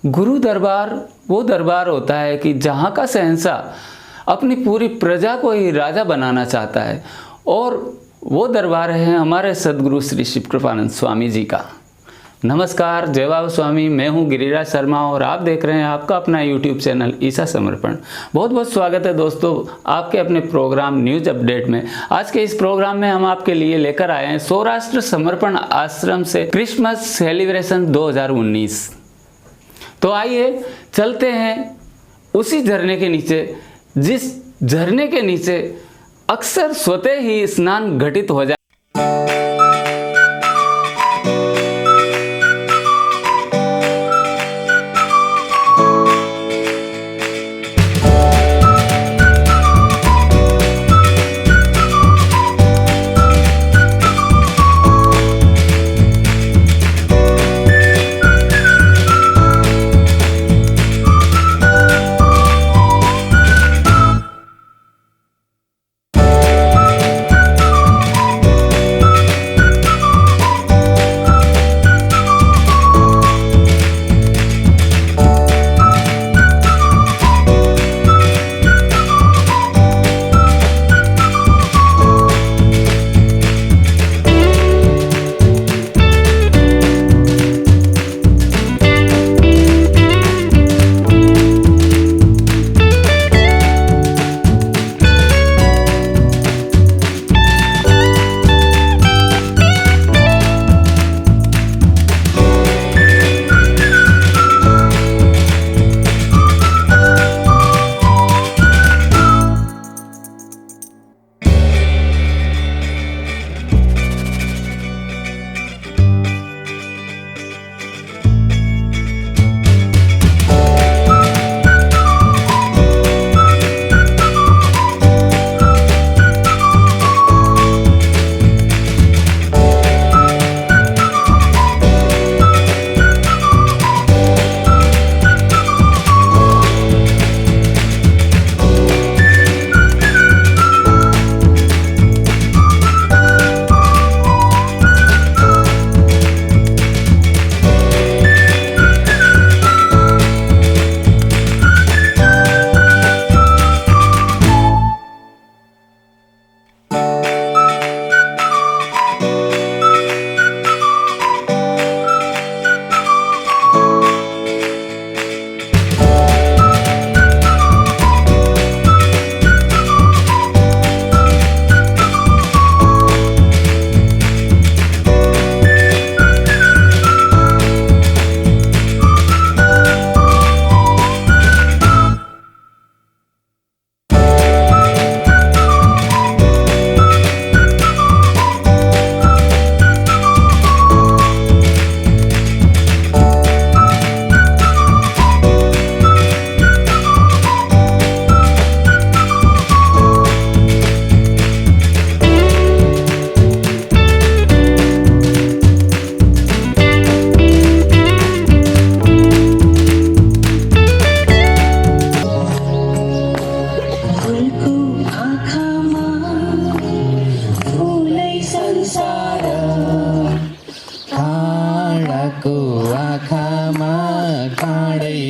गुरु दरबार वो दरबार होता है कि जहाँ का शहंशाह अपनी पूरी प्रजा को ही राजा बनाना चाहता है, और वो दरबार है हमारे सद्गुरु श्री शिव कृपानंद स्वामी जी का। नमस्कार, जय बाबा स्वामी। मैं हूँ गिरिराज शर्मा और आप देख रहे हैं आपका अपना YouTube चैनल ईसा समर्पण। बहुत बहुत स्वागत है दोस्तों आपके अपने प्रोग्राम न्यूज अपडेट में। आज के इस प्रोग्राम में हम आपके लिए लेकर आए हैं सौराष्ट्र समर्पण आश्रम से क्रिसमस सेलिब्रेशन 2019। तो आइए चलते हैं उसी झरने के नीचे, जिस झरने के नीचे अक्सर स्वतः ही स्नान घटित हो जाए।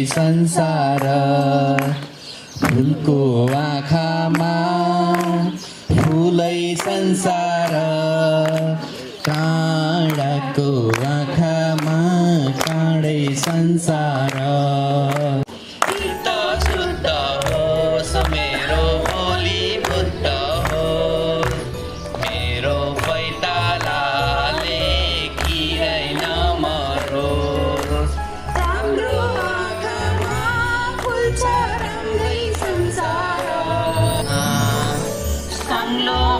संसार फुलको आँखामा फुलै संसार, काँडाको आँखामा काँडै संसार। शुद्ध होस् मेरो बोली बुद्ध होस्, मेरो पैतालाले किरै नमरोस्।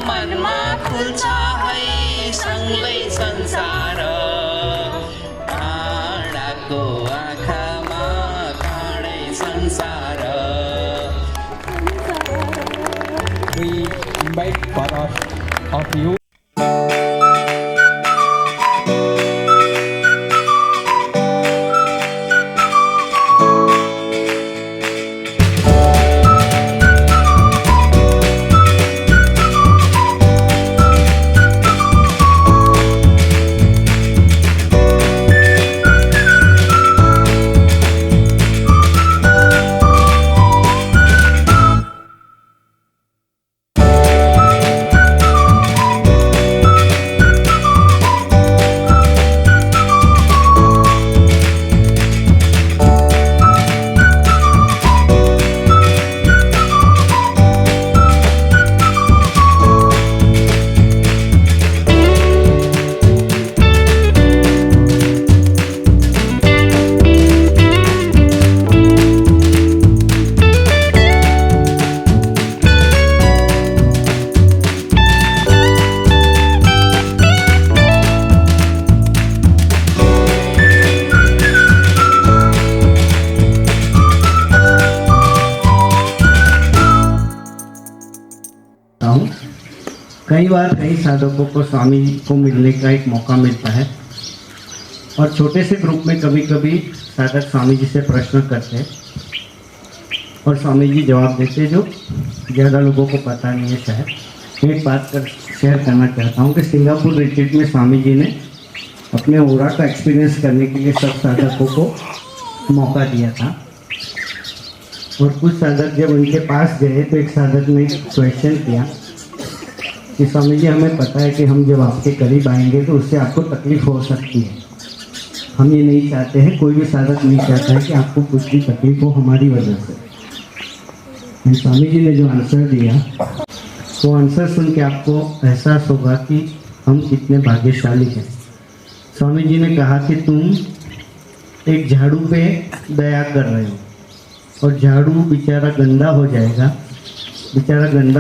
मनमा फुल्छ है सँगै संसार, काँडाको आँखामा काँडै संसार। We invite part of you. कई बार कई साधकों को स्वामी जी को मिलने का एक मौका मिलता है और छोटे से ग्रुप में कभी कभी साधक स्वामी जी से प्रश्न करते हैं और स्वामी जी जवाब देते जो ज़्यादा लोगों को पता नहीं है शायद। एक बात शेयर करना चाहता हूँ कि सिंगापुर रिट्रीट में स्वामी जी ने अपने ओरा का एक्सपीरियंस करने के लिए सब साधकों को मौका दिया था और कुछ साधक जब उनके पास गए तो एक साधक ने क्वेश्चन किया कि स्वामी जी हमें पता है कि हम जब आपके करीब आएंगे तो उससे आपको तकलीफ हो सकती है, हम ये नहीं चाहते हैं, कोई भी साधक नहीं चाहता है कि आपको कुछ भी तकलीफ हो हमारी वजह से। स्वामी जी ने जो आंसर दिया वो आंसर सुन के आपको एहसास होगा कि हम कितने भाग्यशाली हैं। स्वामी जी ने कहा कि तुम एक झाड़ू पे दया कर रहे हो और झाड़ू बेचारा गंदा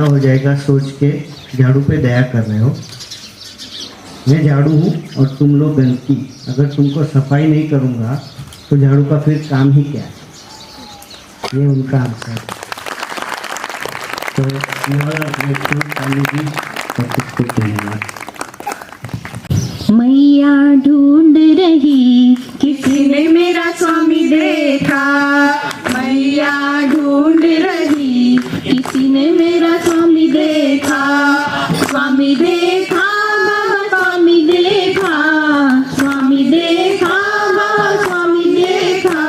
हो जाएगा सोच के झाड़ू पे दया कर रहे हो। मैं झाड़ू हूँ और तुम लोग गंदगी, अगर तुमको सफाई नहीं करूँगा तो झाड़ू का फिर काम ही क्या है। ये उनका आंसर है। तो स्वामी जी बहुत धन्यवाद। मैया ढूंढ रही किसी ने मेरा स्वामी देखा, मैया ढूंढ रही किसी ने मेरा स्वामी देखा, स्वामी देखा बाबा स्वामी देखा, स्वामी देखा बाबा स्वामी देखा,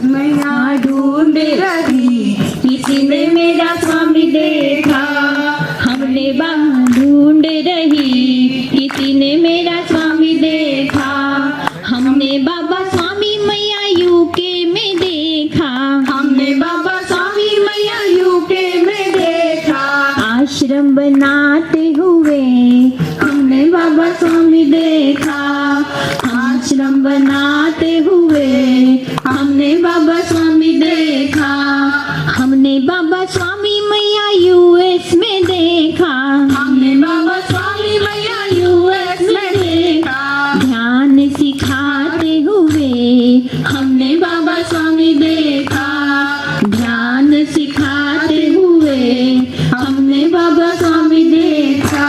मैया ढूंढ रही किसी ने मेरा स्वामी देखा, हमने बाबा ढूंढ रही किसी ने मेरा स्वामी देखा, हमने बाबा स्वामी मैया यूके में देखा, हमने बाबा स्वामी मैया यूके में देखा, आश्रम बनाते हुए हमने बाबा स्वामी देखा, आश्रम बनाते हुए हमने बाबा स्वामी देखा, हमने बाबा स्वामी मैया यूएस में देखा, हमने बाबा स्वामी मैया यूएस में देखा, ध्यान सिखाते हुए हमने बाबा स्वामी देखा, ध्यान सिखाते हुए हमने बाबा स्वामी देखा,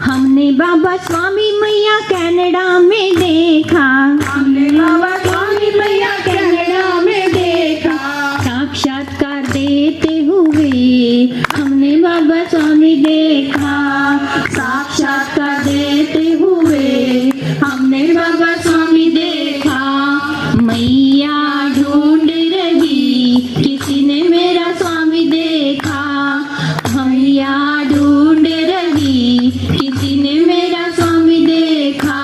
हमने बाबा स्वामी मैया कनाडा में देखा, हमने बाबा स्वामी मैया कनाडा में देखा, साक्षात्कार देते हुए हमने बाबा स्वामी देखा, साक्षात्कार देते हुए हमने बाबा स्वामी देखा, मैया ढूंढ रही किसी ने मेरा स्वामी देखा, मैया ढूंढ रही किसी ने मेरा स्वामी देखा,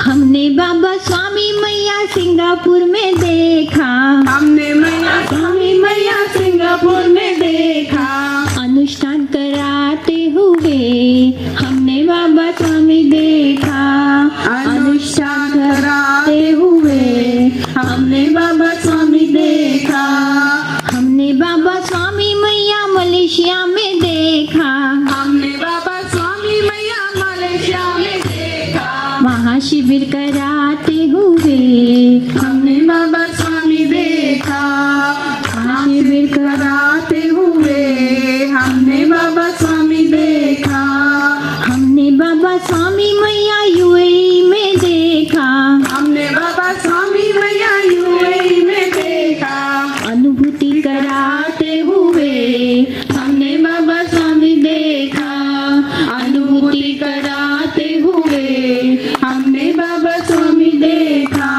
हमने बाबा स्वामी मैया सिंगापुर में देखा, हमने मैया स्वामी मैया सिंगापुर में देखा, अनुष्ठान कराते हुए हमने बाबा स्वामी देखा, अनुष्ठान कराते हुए हमने बाबा स्वामी देखा, हमने बाबा स्वामी मैया मलेशिया में देखा, हमने बाबा स्वामी मैया मलेशिया में देखा, महाशिविर कराते हुए हमने बाबा स्वामी देखा, महाशिविर कराते हुए हमने बाबा स्वामी देखा, हमने बाबा स्वामी मैया यूएई में देखा, हमने बाबा स्वामी मैया यूएई में देखा, अनुभूति कराते हुए हमने बाबा स्वामी देखा, अनुभूति कराते हुए हमने बाबा स्वामी देखा,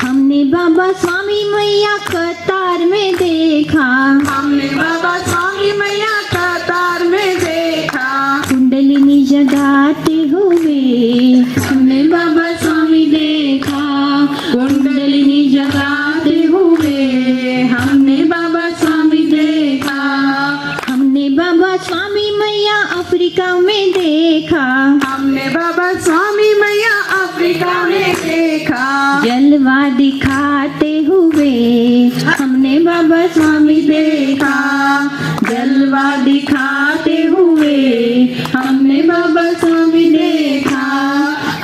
हमने बाबा स्वामी मैया कतार में देखा, हमने बाबा स्वामी मैया कतार में देखा, कुंडलिनी जगाते हुए हमने बाबा स्वामी देखा, कुंडलिनी जगाते हुए हमने बाबा स्वामी देखा, हमने बाबा स्वामी मैया अफ्रीका में देखा, हमने बाबा स्वामी मैया अफ्रीका में देखा, जलवा दिखाते हुए हमने बाबा स्वामी देखा, जलवा दिखाते हुए हमने बाबा स्वामी देखा,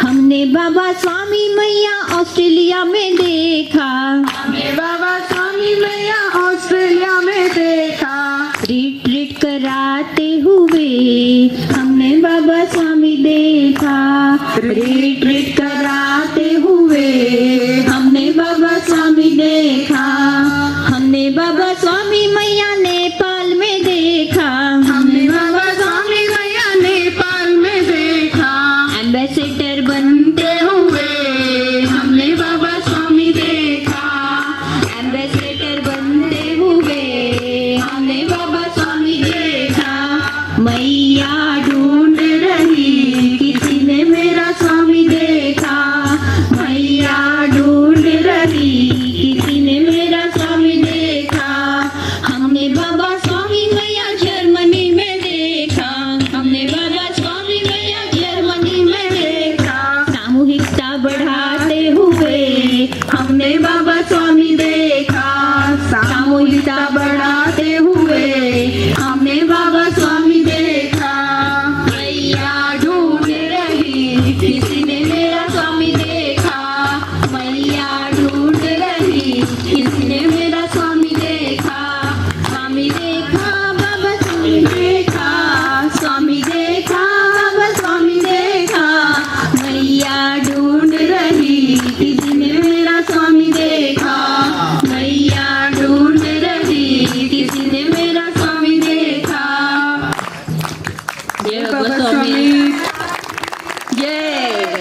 हमने बाबा स्वामी मैया ऑस्ट्रेलिया में देखा, हमने बाबा स्वामी मैया ऑस्ट्रेलिया में देखा, रिट्रीट कराते हुए हमने रिट्रीट कराते हुए हमने बाबा स्वामी देखा, हमने बाबा स्वामी मैया नेपाल में देखा, हमने बाबा स्वामी मैया नेपाल में देखा। एम्बेसडर बनते हुए हमने बाबा स्वामी देखा, एम्बेसडर बनते हुए हमने बाबा स्वामी देखा। मैया ढूंढ रही किसी ने मेरा स्वामी देखा, मैया ढूंढ रही किसी ने मेरा स्वामी देखा। हमने बाबा स्वामी मैया जर्मनी में देखा, हमने बाबा स्वामी मैया जर्मनी में देखा। सामूहिकता बढ़ाते हुए हमने बाबा स्वामी देखा, सामूहिकता बढ़ाते हुए हमने बाबा स्वामी देखा। मैया ढूंढ रही किसी ने मेरा स्वामी देखा, मैया ढूंढ रही किसी ने मेरा स्वामी देखा। स्वामी देखा बाबा स्वामी देखा, स्वामी देखा बाबा स्वामी देखा। मैया ढूंढ रही किसी ने मेरा स्वामी देखा, मैया ढूंढ रही किसी ने मेरा स्वामी देखा। जय बाबा स्वामी जय।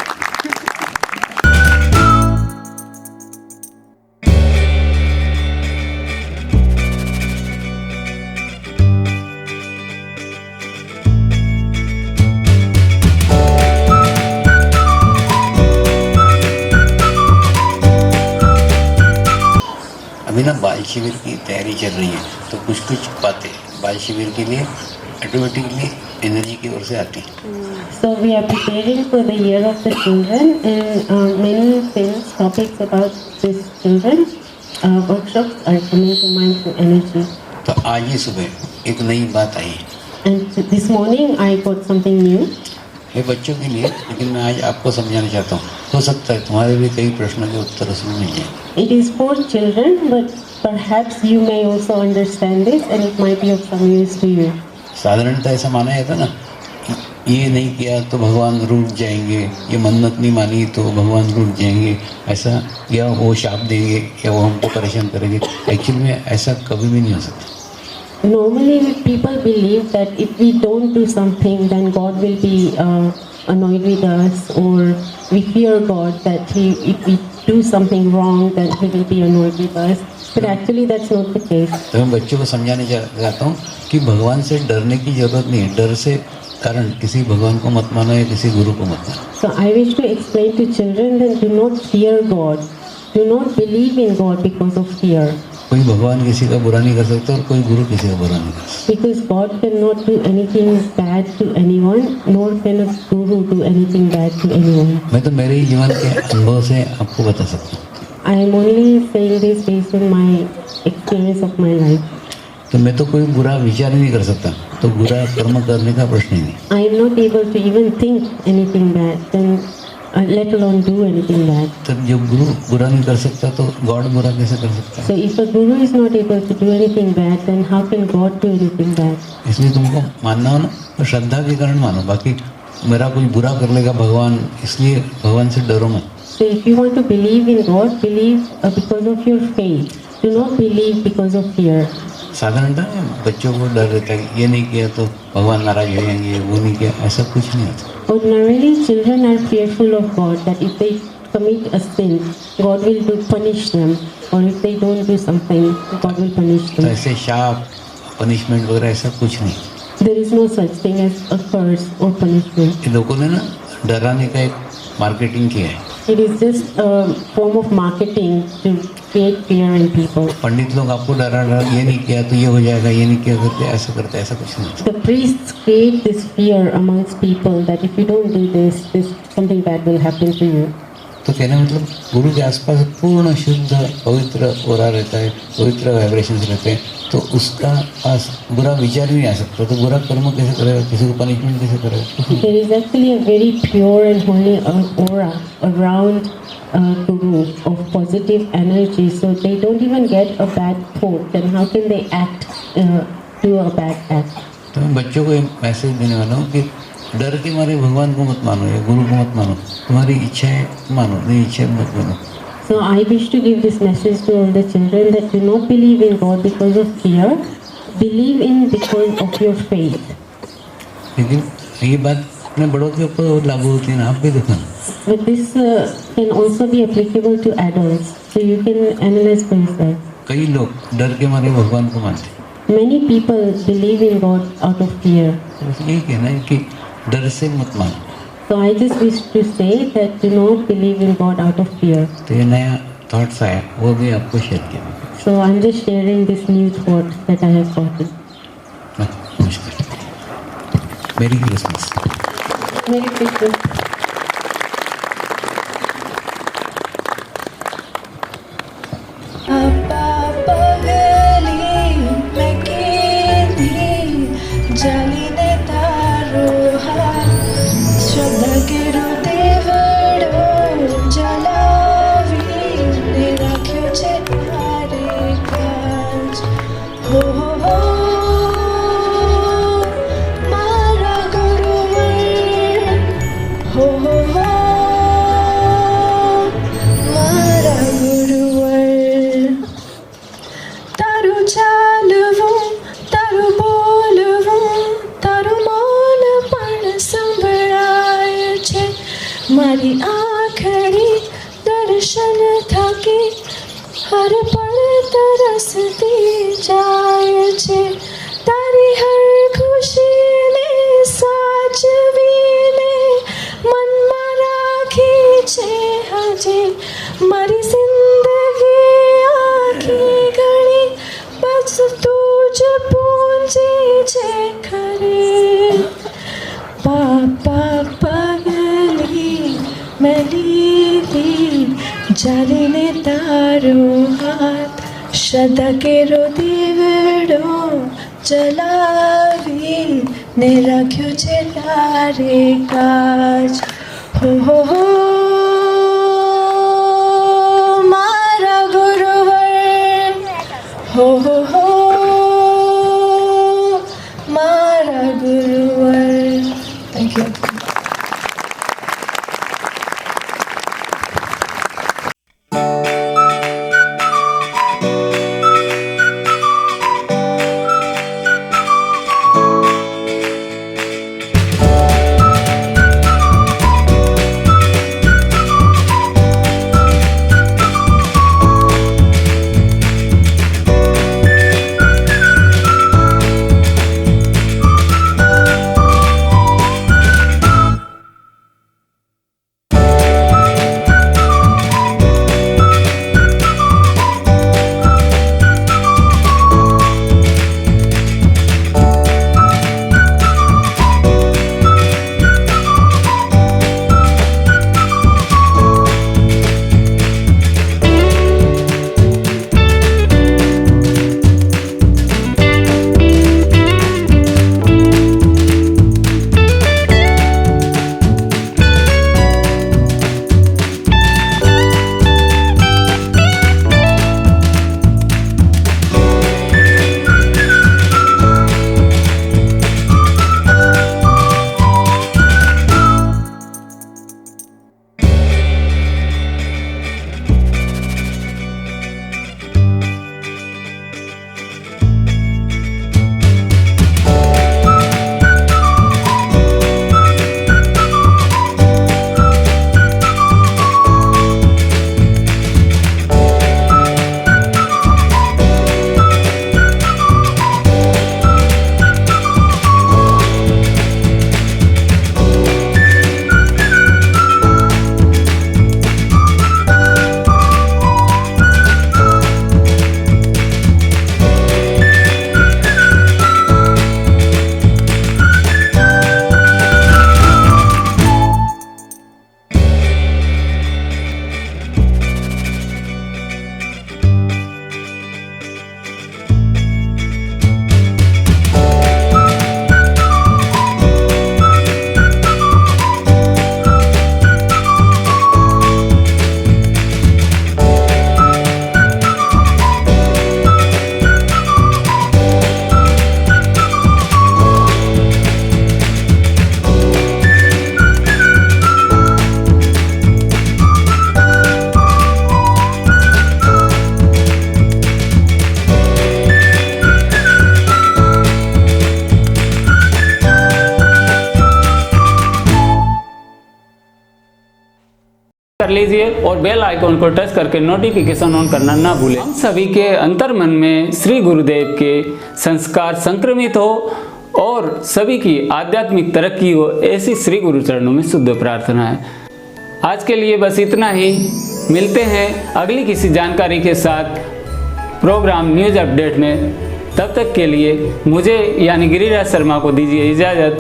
अभी ना बाल शिविर की तैयारी चल रही है, तो कुछ कुछ बातें बाल शिविर के लिए ऑटोमेटिकली एनर्जी की ओर से आती है। So we are preparing for the year of the children, and many things, topics about these children workshops are coming to mind through energy. तो आज ही सुबह एक नई बात आई है, And this morning I got something new. ये बच्चों के लिए, लेकिन मैं आज आपको समझाना चाहता हूँ। हो सकता है तुम्हारे भी कई प्रश्नों के उत्तर उसमें मिल जाए। It is for children, but perhaps you may also understand this, and it might be of some use to you. साधारणतः ऐसा माना जाता ना, ये नहीं किया तो भगवान रूठ जाएंगे, ये मन्नत नहीं मानी तो भगवान रूठ जाएंगे, ऐसा, या वो शाप देंगे, या वो हमको परेशान करेंगे। एक्चुअली में ऐसा कभी भी नहीं हो सकता। Normally, people believe that if we don't do something, then God will be annoyed with us, or we fear God that if we do something wrong, then He will be annoyed with us. But actually, that's not the case. तो मैं bच्चों को समझाने चाहता हूँ कि भगवान से डरने की जरूरत नहीं है। डर से कारण किसी भगवान को मत मानो या किसी गुरु को मत मानो। So I wish to explain to children that do not fear God, do not believe in God because of fear. कोई भगवान किसी का बुरा नहीं कर सकता और कोई गुरु किसी का बुरा नहीं कर सकता। Because God cannot do anything bad to anyone, nor can a guru do anything bad to anyone. मैं तो मेरे ही जीवन के अनुभव से आपको बता सकता हूँ। I am only saying this based on my experience of my life. तो मैं तो कोई बुरा विचार ही नहीं कर सकता, तो बुरा कर्म करने का प्रश्न ही नहीं। I am not able to even think anything bad, then let alone do anything bad. तो जब गुरु बुरा नहीं कर सकता तो गॉड बुरा कैसे कर सकता है? So if a guru is not able to do anything bad, then how can God do anything bad? इसलिए तुमको मानना हो ना, तो श्रद्धा के कारण मानो। बाकी मेरा कोई बुरा कर लेगा भगवान, इसलिए भगवान से डरो मत। So if you want to believe in God, believe because of your faith. Do not believe because of fear. साधारणतः बच्चों को डर रहता है, ये नहीं किया तो भगवान नाराज हो जाएंगे, वो नहीं किया, ऐसा कुछ नहीं होता। Ordinarily, children are fearful of God, that if they commit a sin, God will punish them, or if they don't do something, God will punish तो them. ऐसे शाप, पनिशमेंट वगैरह ऐसा कुछ नहीं। There is no such thing as a curse or punishment. ये लोगों ने ना डराने का एक मार्केटिंग किया है। It is just a form of marketing to create fear in people. पंडित लोग आपको डरा ये नहीं किया तो ये हो जाएगा, ये नहीं किया करते ऐसा करते, ऐसा कुछ नहीं। The priests create this fear amongst people that if you don't do this, something bad will happen to you. तो कहने मतलब गुरु के आसपास पूर्ण शुद्ध पवित्र ओरा रहता है, पवित्र वाइब्रेशंस रहते हैं, तो उसका पास बुरा विचार ही नहीं आ सकता। तो बुरा कर्म कैसे करेगा, किसी को पनिशमेंट कैसे करेगा? There is actually a very pure and holy aura around Guru of positive energy, so they don't even get a bad thought. Then how can they do a bad act? तो मैं बच्चों को एक message देने वाला हूँ कि डर के मारे भगवान को मत मानो या गुरु को मत मानो, तुम्हारी इच्छा है मानो, नहीं इच्छा है मत मानो। So I wish to give this message to all the children that do not believe in God because of fear, believe in because of your faith. लेकिन ये बात अपने बड़ों के ऊपर लागू होती है ना, आप भी देखो ना। But this can also be applicable to adults, so you can analyze for yourself. कई लोग डर के मारे भगवान को मानते हैं। Many people believe in God out of fear. बस यही कहना है कि डर से मत मानो। So I just wish to say that do not believe in God out of fear. तो ये नया थॉट्स आया, वो भी आपको शेयर किया। So I'm just sharing this new thought that I have gotten. नमस्कार, मेरी क्रिसमस। Merry Christmas. મારી આખરી દર્શન થકી હર પળ તરસતી જાય છે તારી હર ખુશીને સાચવીને મનમાં રાખી છે હજી મારી જિંદગી આખી ઘડી બસ તું જ પૂંજી છે ખરી પાપા જાલીને તારો હાથ શ્રદ્ધા કેરો દીવડો જલાવી ને રાખ્યો છે તારે કાજ હો મારા ગુરુવર હો મારા ગુરુવર. Thank you. लीजिए और बेल आइकॉन को टच करके नोटिफिकेशन ऑन करना ना भूलें। हम सभी के अंतर मन में श्री गुरुदेव के संस्कार संक्रमित हो और सभी की आध्यात्मिक तरक्की हो, ऐसी श्री गुरु चरणों में शुद्ध प्रार्थना है। आज के लिए बस इतना ही। मिलते हैं अगली किसी जानकारी के साथ प्रोग्राम न्यूज़ अपडेट में। तब तक के लिए मुझे यानी गिरिराज शर्मा को दीजिए इजाज़त।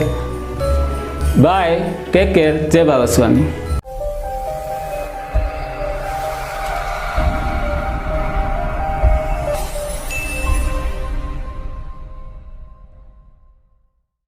बाय, टेक केयर, जय बाबा स्वामी।